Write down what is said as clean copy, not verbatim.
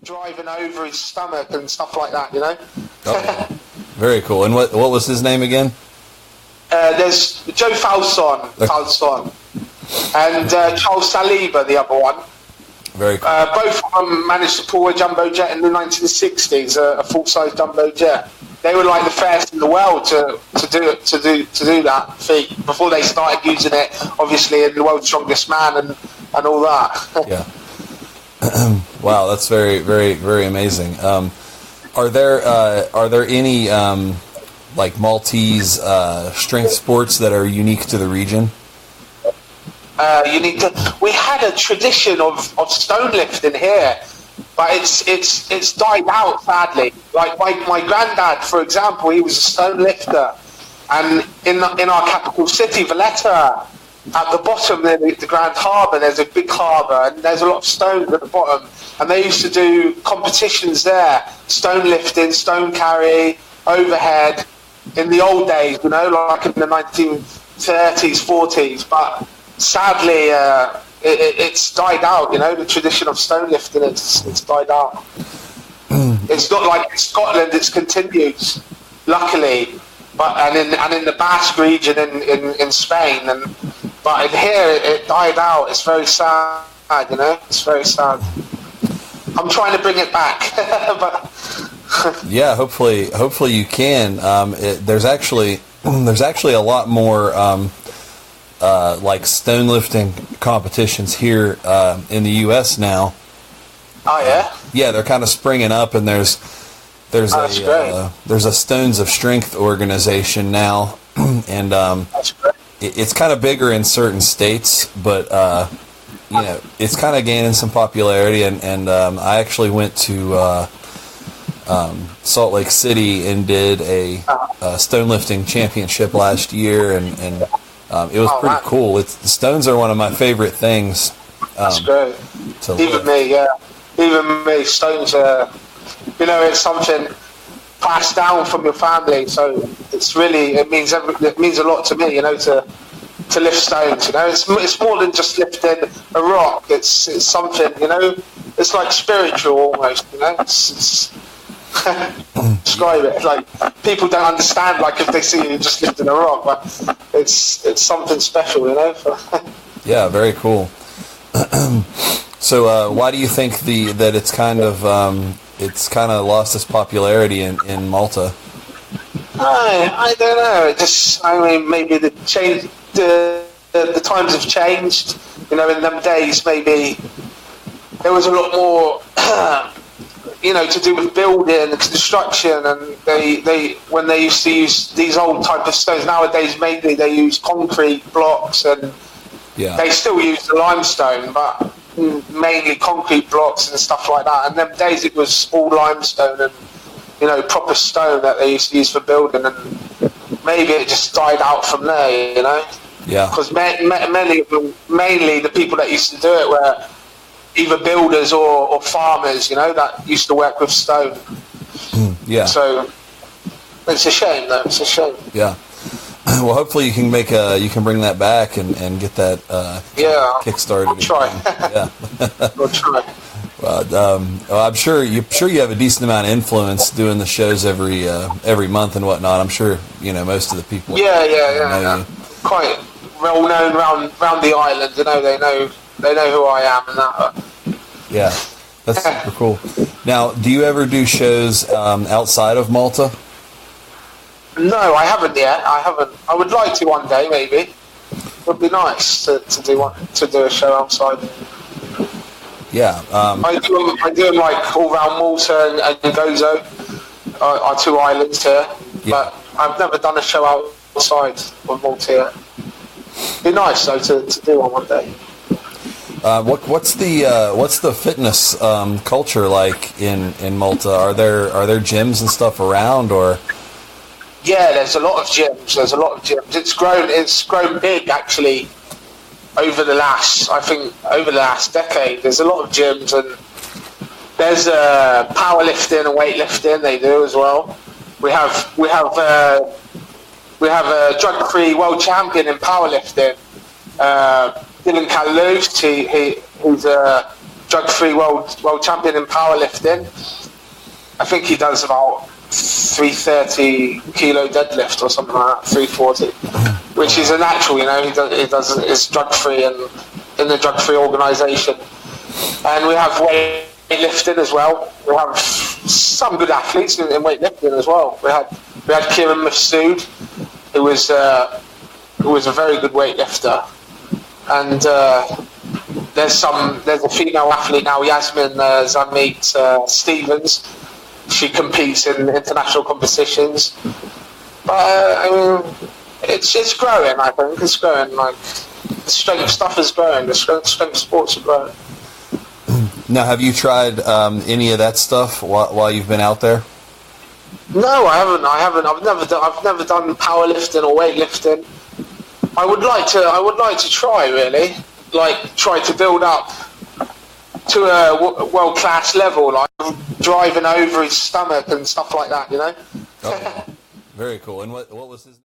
driving over his stomach and stuff like that, you know. Oh, very cool. And what was his name again? There's Joe Falson, and Charles Saliba, the other one. Very cool. Both of them managed to pull a jumbo jet in the 1960s, a full-size jumbo jet. They were like the first in the world to do that feat before they started using it, obviously, in the World's Strongest Man and all that. Yeah. Wow, that's very, very, very amazing. Are there any like Maltese strength sports that are unique to the region? We had a tradition of stone lifting here, but it's died out sadly. Like my granddad, for example, he was a stone lifter, and in our capital city, Valletta, at the bottom near the Grand Harbour, there's a big harbour, and there's a lot of stones at the bottom, and they used to do competitions there, stone lifting, stone carry, overhead, in the old days, you know, like in the 1930s, 40s, but sadly, it's died out. You know, the tradition of stone lifting, it's died out. It's not like in Scotland; it's continued, luckily. But and in the Basque region in Spain, but in here it died out. It's very sad. You know, it's very sad. I'm trying to bring it back, but yeah, hopefully you can. There's actually a lot more. Like stone lifting competitions here in the U.S. now. Oh yeah. Yeah, they're kind of springing up, and there's a Stones of Strength organization now, and it's kind of bigger in certain states, but you know, it's kind of gaining some popularity. And I actually went to Salt Lake City and did a stone lifting championship last year, and it was pretty cool. The stones are one of my favorite things. That's great. Even me, yeah. Even me, stones are, you know, it's something passed down from your family. So it's really, it means a lot to me, you know, to lift stones. You know, it's more than just lifting a rock. It's something, you know. It's like spiritual almost. You know, it's describe it. Like, people don't understand, like, if they see you just lifting a rock, but it's something special, you know. Yeah, very cool. So why do you think that it's kind of lost its popularity in Malta? I don't know. I mean, maybe the times have changed. You know, in them days, maybe there was a lot more you know, to do with building and construction, and when they used to use these old type of stones. Nowadays, mainly they use concrete blocks, and they still use the limestone, but mainly concrete blocks and stuff like that. And them days it was all limestone and, you know, proper stone that they used to use for building, and maybe it just died out from there, you know. Yeah. Because mainly the people that used to do it were either builders or farmers, you know, that used to work with stone. Yeah. So it's a shame, though. It's a shame. Yeah. Well, hopefully you can bring that back and get that kickstarted. I'll try. Yeah. I'll try. Well, I'm sure you have a decent amount of influence doing the shows every month and whatnot. I'm sure, you know, most of the people. Yeah. Quite well known round the island. You know, they know who I am and that. Yeah, that's super cool. Now, do you ever do shows outside of Malta? No, I haven't yet. I would like to one day, maybe. It would be nice to do a show outside. Yeah. I do them like all around Malta and Gozo, our two islands here. Yeah. But I've never done a show outside of Malta yet. It'd be nice though to do one day. What's the fitness culture like in Malta? Are there gyms and stuff around, or? Yeah, there's a lot of gyms. It's grown big actually over the last decade. There's a lot of gyms, and there's powerlifting and weightlifting they do as well. We have a drug-free world champion in powerlifting, Dylan Callouse. He's drug-free world champion in powerlifting. I think he does about 330 kilo deadlift or something like that, 340, which is a natural, you know. He does it's drug-free and in the drug-free organisation. And we have weightlifting as well. We have some good athletes in weightlifting as well. We had Kieran Masood, who was a very good weightlifter, and there's a female athlete now, Yasmin Zamit Stevens. She competes in international competitions, but I mean, it's growing. I think it's growing. Like, the strength stuff is growing. The strength sports are growing. Now, have you tried any of that stuff while you've been out there? No, I haven't. I've never done powerlifting or weightlifting. I would like to try, really. Like, try to build up to a world-class level, like driving over his stomach and stuff like that, you know? Okay. Very cool. And what was his